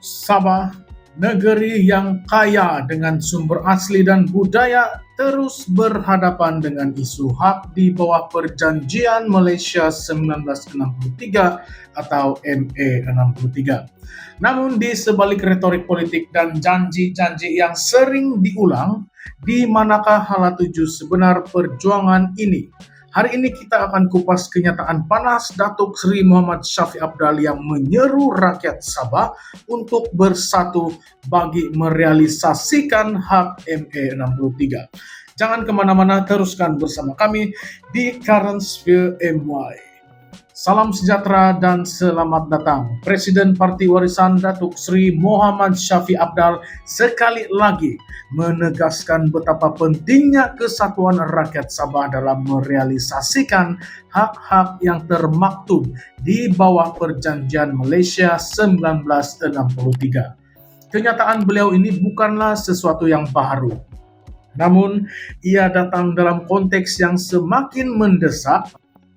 Sabah, negeri yang kaya dengan sumber asli dan budaya, terus berhadapan dengan isu hak di bawah Perjanjian Malaysia 1963 atau MA63. Namun di sebalik retorik politik dan janji-janji yang sering diulang, di manakah hala tuju sebenar perjuangan ini? Hari ini kita akan kupas kenyataan panas Datuk Seri Muhammad Shafie Apdal yang menyeru rakyat Sabah untuk bersatu bagi merealisasikan hak MA63. Jangan kemana-mana, teruskan bersama kami di Current Sphere MY. Salam sejahtera dan selamat datang. Presiden Parti Warisan Datuk Seri Muhammad Shafie Apdal sekali lagi menegaskan betapa pentingnya kesatuan rakyat Sabah dalam merealisasikan hak-hak yang termaktub di bawah Perjanjian Malaysia 1963. Kenyataan beliau ini bukanlah sesuatu yang baru. Namun, ia datang dalam konteks yang semakin mendesak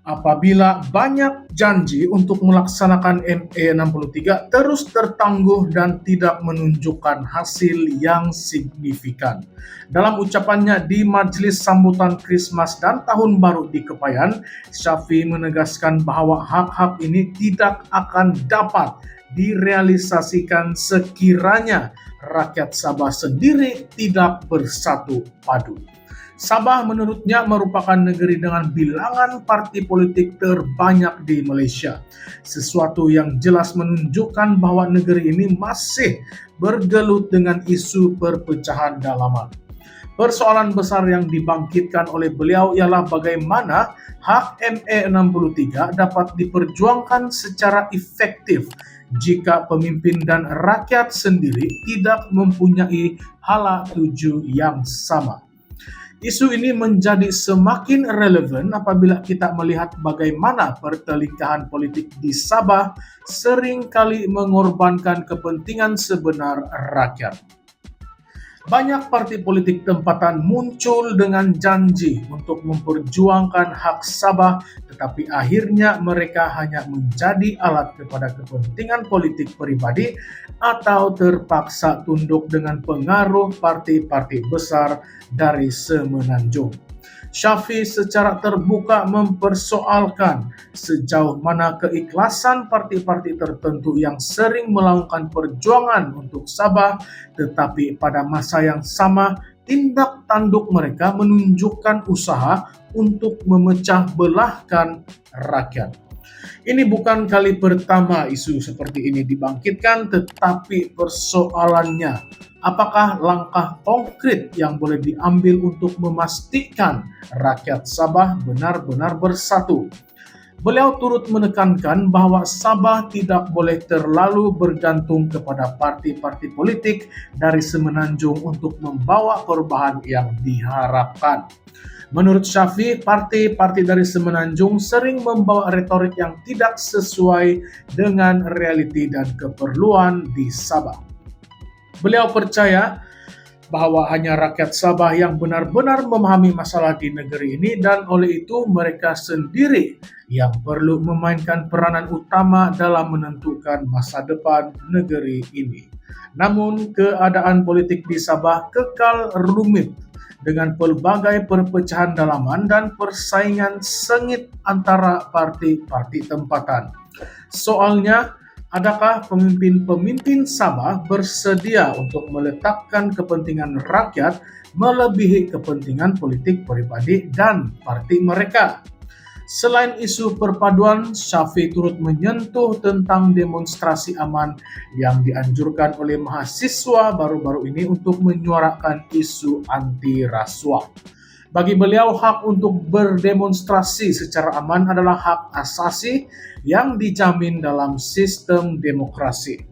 apabila banyak janji untuk melaksanakan MA63 terus tertangguh dan tidak menunjukkan hasil yang signifikan. Dalam ucapannya di majelis sambutan Krismas dan Tahun Baru di Kepayan, Shafie menegaskan bahwa hak-hak ini tidak akan dapat direalisasikan sekiranya rakyat Sabah sendiri tidak bersatu padu. Sabah menurutnya merupakan negeri dengan bilangan parti politik terbanyak di Malaysia. Sesuatu yang jelas menunjukkan bahwa negeri ini masih bergelut dengan isu perpecahan dalaman. Persoalan besar yang dibangkitkan oleh beliau ialah bagaimana hak MA63 dapat diperjuangkan secara efektif jika pemimpin dan rakyat sendiri tidak mempunyai hala tuju yang sama. Isu ini menjadi semakin relevan apabila kita melihat bagaimana pertelingkahan politik di Sabah seringkali mengorbankan kepentingan sebenar rakyat. Banyak parti politik tempatan muncul dengan janji untuk memperjuangkan hak Sabah, tetapi akhirnya mereka hanya menjadi alat kepada kepentingan politik pribadi atau terpaksa tunduk dengan pengaruh parti-parti besar dari semenanjung. Shafie secara terbuka mempersoalkan sejauh mana keikhlasan parti-parti tertentu yang sering melakukan perjuangan untuk Sabah, tetapi pada masa yang sama tindak tanduk mereka menunjukkan usaha untuk memecah belahkan rakyat. Ini bukan kali pertama isu seperti ini dibangkitkan, tetapi persoalannya, apakah langkah konkret yang boleh diambil untuk memastikan rakyat Sabah benar-benar bersatu? Beliau turut menekankan bahwa Sabah tidak boleh terlalu bergantung kepada parti-parti politik dari semenanjung untuk membawa perubahan yang diharapkan. Menurut Shafie, parti-parti dari semenanjung sering membawa retorik yang tidak sesuai dengan realiti dan keperluan di Sabah. Beliau percaya bahwa hanya rakyat Sabah yang benar-benar memahami masalah di negeri ini, dan oleh itu mereka sendiri yang perlu memainkan peranan utama dalam menentukan masa depan negeri ini. Namun keadaan politik di Sabah kekal rumit dengan pelbagai perpecahan dalaman dan persaingan sengit antara parti-parti tempatan. Soalnya, adakah pemimpin-pemimpin Sabah bersedia untuk meletakkan kepentingan rakyat melebihi kepentingan politik pribadi dan parti mereka? Selain isu perpaduan, Shafie turut menyentuh tentang demonstrasi aman yang dianjurkan oleh mahasiswa baru-baru ini untuk menyuarakan isu anti rasuah. Bagi beliau, hak untuk berdemonstrasi secara aman adalah hak asasi yang dijamin dalam sistem demokrasi.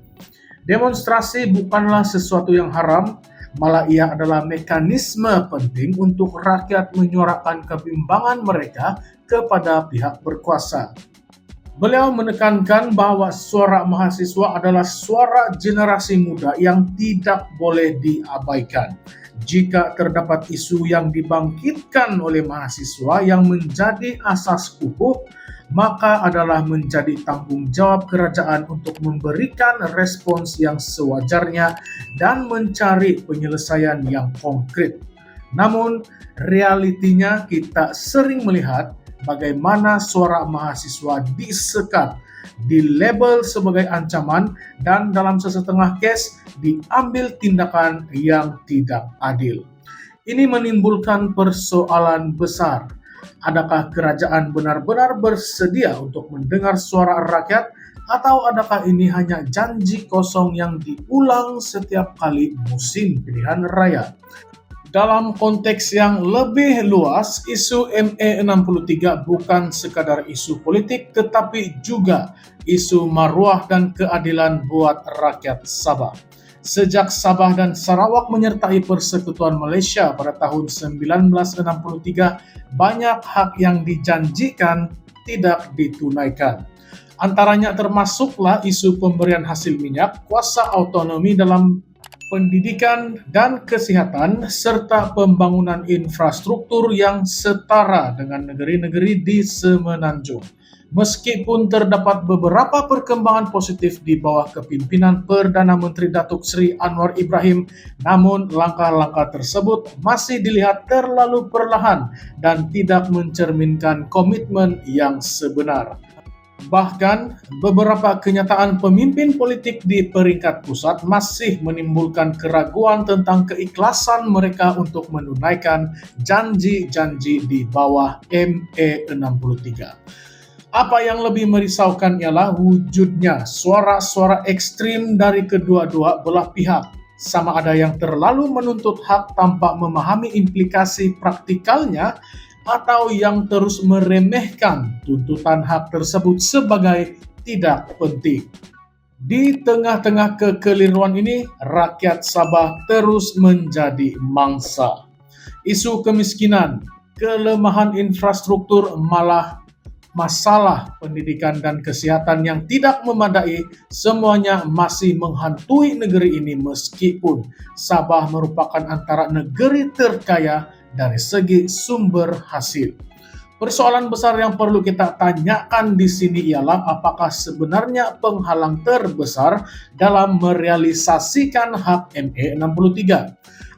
Demonstrasi bukanlah sesuatu yang haram, malah ia adalah mekanisme penting untuk rakyat menyuarakan kebimbangan mereka kepada pihak berkuasa. Beliau menekankan bahwa suara mahasiswa adalah suara generasi muda yang tidak boleh diabaikan. Jika terdapat isu yang dibangkitkan oleh mahasiswa yang menjadi asas kukuh, maka adalah menjadi tanggung jawab kerajaan untuk memberikan respons yang sewajarnya dan mencari penyelesaian yang konkret. Namun, realitinya kita sering melihat bagaimana suara mahasiswa disekat, dilabel sebagai ancaman, dan dalam sesetengah case diambil tindakan yang tidak adil. Ini menimbulkan persoalan besar. Adakah kerajaan benar-benar bersedia untuk mendengar suara rakyat, atau adakah ini hanya janji kosong yang diulang setiap kali musim pilihan raya? Dalam konteks yang lebih luas, isu ME63 bukan sekadar isu politik, tetapi juga isu maruah dan keadilan buat rakyat Sabah. Sejak Sabah dan Sarawak menyertai Persekutuan Malaysia pada tahun 1963, banyak hak yang dijanjikan tidak ditunaikan. Antaranya termasuklah isu pemberian hasil minyak, kuasa autonomi dalam pendidikan dan kesehatan, serta pembangunan infrastruktur yang setara dengan negeri-negeri di Semenanjung. Meskipun terdapat beberapa perkembangan positif di bawah kepimpinan Perdana Menteri Datuk Seri Anwar Ibrahim, namun langkah-langkah tersebut masih dilihat terlalu perlahan dan tidak mencerminkan komitmen yang sebenar. Bahkan, beberapa kenyataan pemimpin politik di peringkat pusat masih menimbulkan keraguan tentang keikhlasan mereka untuk menunaikan janji-janji di bawah ME63. Apa yang lebih merisaukan ialah wujudnya suara-suara ekstrim dari kedua-dua belah pihak. Sama ada yang terlalu menuntut hak tanpa memahami implikasi praktikalnya, atau yang terus meremehkan tuntutan hak tersebut sebagai tidak penting. Di tengah-tengah kekeliruan ini, rakyat Sabah terus menjadi mangsa. Isu kemiskinan, kelemahan infrastruktur, malah masalah pendidikan dan kesehatan yang tidak memadai, semuanya masih menghantui negeri ini meskipun Sabah merupakan antara negeri terkaya dari segi sumber hasil. Persoalan besar yang perlu kita tanyakan di sini ialah apakah sebenarnya penghalang terbesar dalam merealisasikan hak ME63?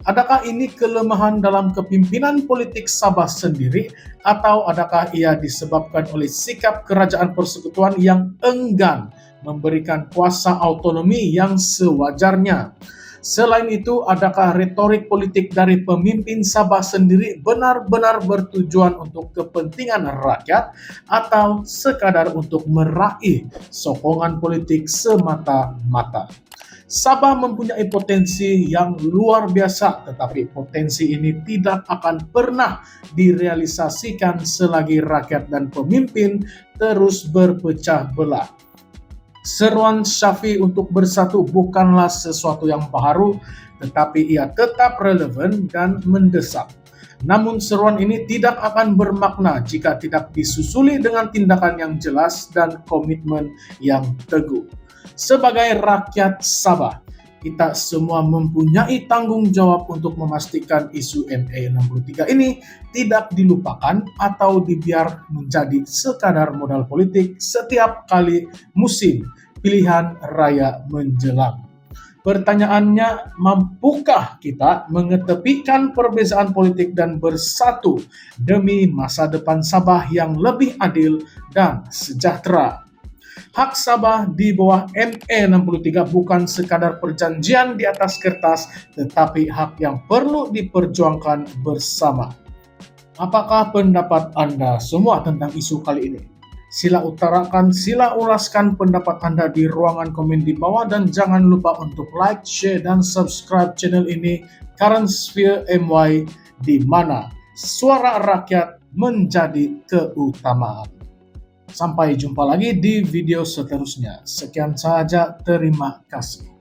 Adakah ini kelemahan dalam kepimpinan politik Sabah sendiri, atau adakah ia disebabkan oleh sikap kerajaan persekutuan yang enggan memberikan kuasa autonomi yang sewajarnya? Selain itu, adakah retorik politik dari pemimpin Sabah sendiri benar-benar bertujuan untuk kepentingan rakyat, atau sekadar untuk meraih sokongan politik semata-mata? Sabah mempunyai potensi yang luar biasa, tetapi potensi ini tidak akan pernah direalisasikan selagi rakyat dan pemimpin terus berpecah belah. Seruan Syafiee untuk bersatu bukanlah sesuatu yang baru, tetapi ia tetap relevan dan mendesak. Namun seruan ini tidak akan bermakna jika tidak disusuli dengan tindakan yang jelas dan komitmen yang teguh. Sebagai rakyat Sabah, kita semua mempunyai tanggung jawab untuk memastikan isu ME63 ini tidak dilupakan atau dibiar menjadi sekadar modal politik setiap kali musim pilihan raya menjelang. Pertanyaannya, mampukah kita mengetepikan perbezaan politik dan bersatu demi masa depan Sabah yang lebih adil dan sejahtera? Hak Sabah di bawah ME63 bukan sekadar perjanjian di atas kertas, tetapi hak yang perlu diperjuangkan bersama. Apakah pendapat Anda semua tentang isu kali ini? Sila utarakan, sila ulaskan pendapat Anda di ruangan komen di bawah, dan jangan lupa untuk like, share, dan subscribe channel ini, Current Sphere MY, di mana suara rakyat menjadi keutamaan. Sampai jumpa lagi di video seterusnya. Sekian saja, terima kasih.